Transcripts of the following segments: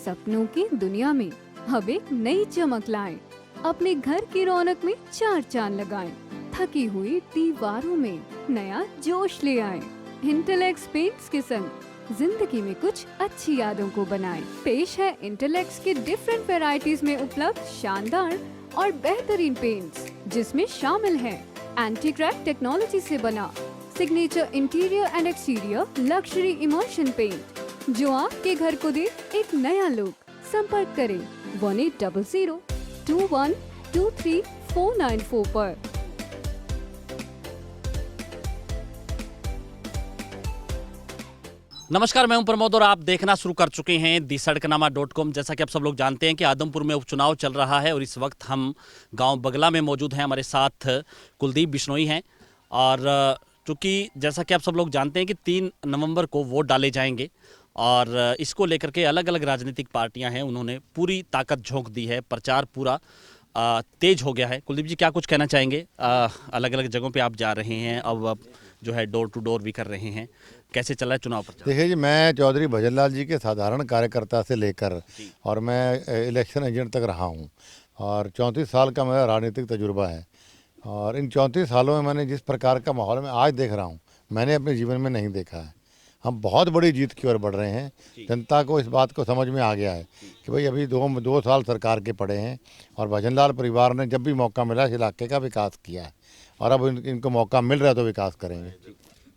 सपनों की दुनिया में अब एक नई चमक लाएं। अपने घर की रौनक में चार चांद लगाएं। थकी हुई दीवारों में नया जोश ले आएं। इंटेलेक्स पेंट्स के संग जिंदगी में कुछ अच्छी यादों को बनाएं। पेश है इंटेलेक्स के डिफरेंट वैरायटीज में उपलब्ध शानदार और बेहतरीन पेंट्स, जिसमें शामिल है एंटी क्रैक टेक्नोलॉजी से बना signature interior and exterior luxury emulsion paint, जो आपके घर को दे एक नया लुक। संपर्क करें 1800-2123-494 पर। नमस्कार, मैं हूं प्रमोद और आप देखना शुरू कर चुके हैं thesadkanaama.com। जैसा कि आप सब लोग जानते हैं कि आदमपुर में उपचुनाव चल रहा है और इस वक्त हम गांव बगला में मौजूद हैं। हमारे साथ कुलदीप बिश्नोई हैं और चूँकि जैसा कि आप सब लोग जानते हैं कि 3 नवंबर को वोट डाले जाएंगे और इसको लेकर के अलग अलग राजनीतिक पार्टियां हैं, उन्होंने पूरी ताकत झोंक दी है। प्रचार पूरा तेज हो गया है। कुलदीप जी, क्या कुछ कहना चाहेंगे? अलग अलग जगहों पे आप जा रहे हैं, अब जो है डोर टू डोर भी कर रहे हैं, कैसे चला है चुनाव प्रचार? देखिए जी, मैं चौधरी भजनलाल जी के साधारण कार्यकर्ता से लेकर और मैं इलेक्शन एजेंट तक रहा हूँ और 34 साल का मेरा राजनीतिक तजुर्बा है। और इन 34 सालों में मैंने जिस प्रकार का माहौल मैं आज देख रहा हूँ, मैंने अपने जीवन में नहीं देखा है। हम बहुत बड़ी जीत की ओर बढ़ रहे हैं। जनता को इस बात को समझ में आ गया है कि भाई अभी दो साल सरकार के पड़े हैं और भजनलाल परिवार ने जब भी मौका मिला इस इलाके का विकास किया है और अब इनको मौका मिल रहा है तो विकास करेंगे।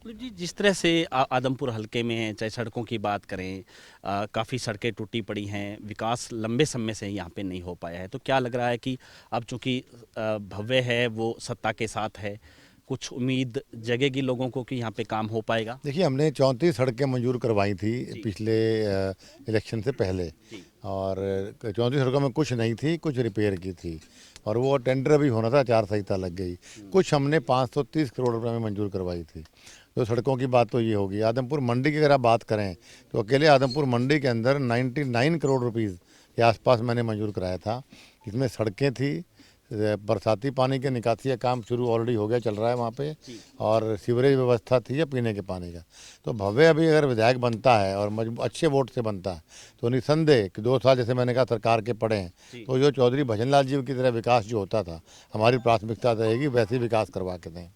जी, जिस तरह से आदमपुर हलके में है, चाहे सड़कों की बात करें, काफ़ी सड़कें टूटी पड़ी हैं, विकास लंबे समय से यहाँ पे नहीं हो पाया है, तो क्या लग रहा है कि अब चूँकि भव्य है, वो सत्ता के साथ है, कुछ उम्मीद जगेगी लोगों को कि यहाँ पे काम हो पाएगा? देखिए, हमने 34 सड़कें मंजूर करवाई थी पिछले इलेक्शन से पहले और 34 सड़कों में कुछ नहीं थी, कुछ रिपेयर की थी और वो टेंडर भी होना था, आचार-संहिता लग गई। कुछ हमने 530 करोड़ रुपए में मंजूर करवाई थी। तो सड़कों की बात तो ये होगी। आदमपुर मंडी की अगर आप बात करें तो अकेले आदमपुर मंडी के अंदर 99 करोड़ रुपीज़ के आसपास मैंने मंजूर कराया था। इसमें सड़कें थी, बरसाती पानी के निकासी का काम शुरू ऑलरेडी हो गया, चल रहा है वहाँ पे, और सीवरेज व्यवस्था थी या पीने के पानी का। तो भव्य अभी अगर विधायक बनता है और अच्छे वोट से बनता है तो निसंदेह कि 2 साल जैसे मैंने कहा सरकार के पड़े हैं, तो जो चौधरी भजनलाल जी की तरह विकास जो होता था, हमारी प्राथमिकता रहेगी वैसे ही विकास करवा के दें।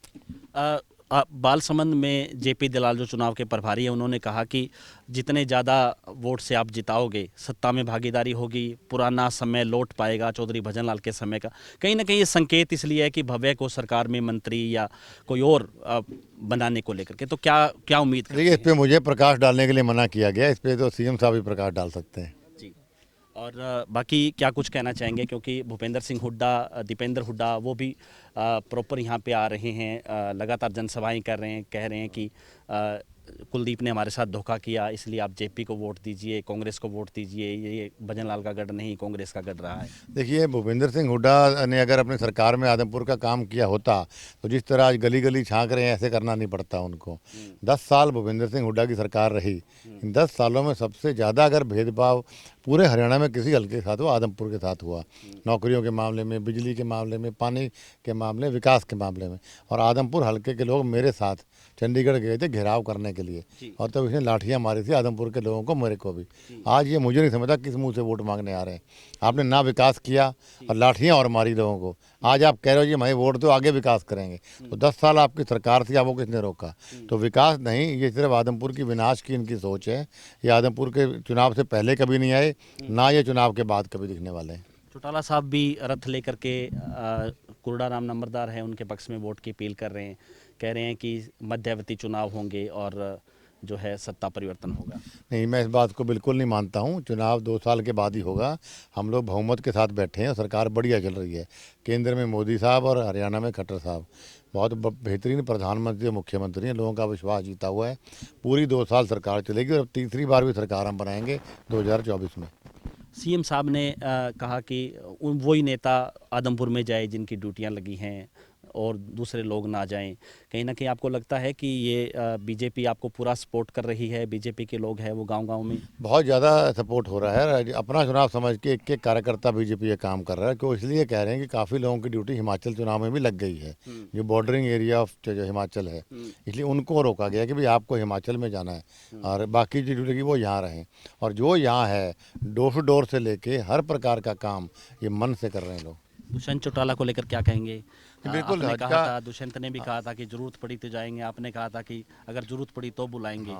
बालसमंद में जेपी दलाल जो चुनाव के प्रभारी हैं, उन्होंने कहा कि जितने ज़्यादा वोट से आप जिताओगे, सत्ता में भागीदारी होगी, पुराना समय लौट पाएगा चौधरी भजनलाल के समय का। कहीं ना कहीं ये संकेत इसलिए है कि भव्य को सरकार में मंत्री या कोई और बनाने को लेकर के, तो क्या उम्मीद करें? देखिए, इस पर मुझे प्रकाश डालने के लिए मना किया गया, इस पर तो सीएम साहब ही प्रकाश डाल सकते हैं। और बाकी क्या कुछ कहना चाहेंगे, क्योंकि भूपेंद्र सिंह हुड्डा, दीपेंद्र हुड्डा, वो भी प्रॉपर यहाँ पे आ रहे हैं, लगातार जनसभाएं कर रहे हैं, कह रहे हैं कि कुलदीप ने हमारे साथ धोखा किया, इसलिए आप जेपी को वोट दीजिए, कांग्रेस को वोट दीजिए, ये भजनलाल का गढ़ नहीं कांग्रेस का गढ़ रहा है। देखिए, भूपेंद्र सिंह हुड्डा ने अगर अपनी सरकार में आदमपुर का काम किया होता तो जिस तरह आज गली गली छाँक रहे हैं, ऐसे करना नहीं पड़ता उनको। 10 साल भूपेंद्र सिंह हुड्डा की सरकार रही। इन 10 सालों में सबसे ज़्यादा अगर भेदभाव पूरे हरियाणा में किसी हल्के के साथ हुआ, आदमपुर के साथ हुआ। नौकरियों के मामले में, बिजली के मामले में, पानी के मामले, विकास के मामले में। और आदमपुर हल्के के लोग मेरे साथ चंडीगढ़ गए थे घेराव करने के लिए और तब इसने लाठियाँ मारी थी आदमपुर के लोगों को, मेरे को भी। आज ये मुझे नहीं समझता किस मुंह से वोट मांगने आ रहे हैं। आपने ना विकास किया और लाठियाँ और मारी लोगों को। आज आप कह रहे हो जी हमारे वोट दो, आगे विकास करेंगे। तो 10 साल आपकी सरकार थी, आपको किसने रोका? तो विकास नहीं, ये सिर्फ आदमपुर की विनाश की इनकी सोच है। ये आदमपुर के चुनाव से पहले कभी नहीं आए, ना ये चुनाव के बाद कभी दिखने वाले हैं। चौटाला साहब भी रथ लेकर के कुरड़ा राम नंबरदार है, उनके पक्ष में वोट की अपील कर रहे हैं, कह रहे हैं कि मध्यावधि चुनाव होंगे और जो है सत्ता परिवर्तन होगा। नहीं, मैं इस बात को बिल्कुल नहीं मानता हूँ। चुनाव 2 साल के बाद ही होगा। हम लोग बहुमत के साथ बैठे हैं और सरकार बढ़िया चल रही है। केंद्र में मोदी साहब और हरियाणा में खट्टर साहब बहुत बेहतरीन प्रधानमंत्री और मुख्यमंत्री हैं। लोगों का विश्वास जीता हुआ है। पूरी 2 साल सरकार चलेगी और अब तीसरी बार भी सरकार हम बनाएंगे 2024 में। सीएम साहब ने कहा कि वही नेता आदमपुर में जाए जिनकी ड्यूटियां लगी हैं, और दूसरे लोग ना जाएं, कहीं ना कहीं आपको लगता है कि ये बीजेपी आपको पूरा सपोर्ट कर रही है, बीजेपी के लोग हैं वो गांव-गांव में? बहुत ज़्यादा सपोर्ट हो रहा है। अपना चुनाव समझ के एक एक कार्यकर्ता बीजेपी ये काम कर रहा है। क्यों इसलिए कह रहे हैं कि काफ़ी लोगों की ड्यूटी हिमाचल चुनाव में भी लग गई है, जो बॉर्डरिंग एरिया ऑफ जो हिमाचल है, इसलिए उनको रोका गया कि भाई आपको हिमाचल में जाना है और बाकी जो ड्यूटी की वो यहाँ रहें। और जो यहाँ है डोर टू डोर से लेके हर प्रकार का काम ये मन से कर रहे हैं लोग। दुष्यंत चौटाला को लेकर क्या कहेंगे? बिल्कुल, आपने आज कहा का- था, दुष्यंत ने भी कहा था कि जरूरत पड़ी तो जाएंगे, आपने कहा था कि अगर जरूरत पड़ी तो बुलाएंगे।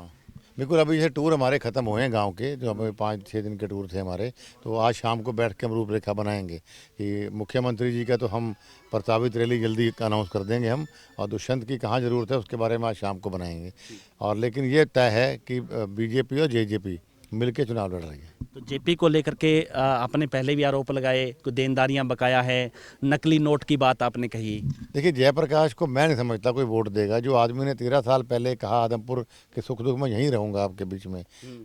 बिल्कुल, अभी ये टूर हमारे ख़त्म हुए हैं गांव के, जो हमें 5-6 दिन के टूर थे हमारे। तो आज शाम को बैठ के हम रूपरेखा बनाएंगे कि मुख्यमंत्री जी का तो हम प्रस्तावित रैली जल्दी अनाउंस कर देंगे हम, और दुष्यंत की कहाँ ज़रूरत है उसके बारे में आज शाम को बनाएंगे। और लेकिन ये तय है कि बीजेपी और जेजेपी मिलके चुनाव लड़ रही है। तो जेपी को लेकर के आपने पहले भी आरोप लगाए कि देनदारियां बकाया है, नकली नोट की बात आपने कही। देखिए, जयप्रकाश को मैं नहीं समझता कोई वोट देगा। जो आदमी ने 13 साल पहले कहा आदमपुर के सुख दुख में यहीं रहूंगा आपके बीच में,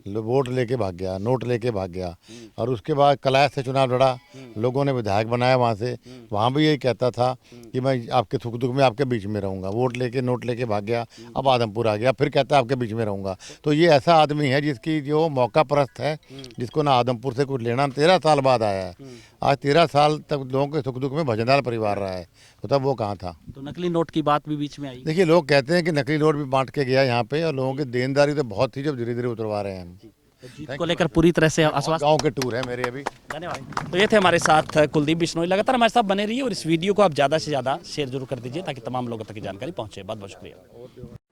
वोट लेके भाग गया, नोट लेके भाग गया, और उसके बाद कलाश से चुनाव लड़ा, लोगों ने विधायक बनाया वहाँ से, वहाँ भी यही कहता था कि मैं आपके सुख दुख में आपके बीच में रहूंगा, वोट लेके नोट लेके भाग गया, अब आदमपुर आ गया, फिर कहता है आपके बीच में रहूंगा। तो ये ऐसा आदमी है जिसकी जो मौका परस्त है, जिसको ना आदमपुर से कुछ लेना, 13 साल बाद आया है। आज 13 साल तक लोगों के सुख दुख में भजनलाल परिवार रहा है, तो तब वो कहाँ था? तो नकली नोट की बात भी बीच में आई। देखिए, लोग कहते हैं कि नकली नोट भी बांट के गया यहाँ पे, और लोगों की देनदारी तो बहुत थी, जब धीरे धीरे उतरवा रहे हैं हम। तो जीत को लेकर पूरी तरह से आश्वस्त। गाँव के टूर है मेरे अभी। धन्यवाद। तो ये थे हमारे साथ कुलदीप बिश्नोई। लगातार हमारे साथ बने रहिए और इस वीडियो को आप ज़्यादा से ज़्यादा शेयर जरूर कर दीजिए ताकि तमाम लोगों तक की जानकारी पहुँचे। बहुत बहुत शुक्रिया।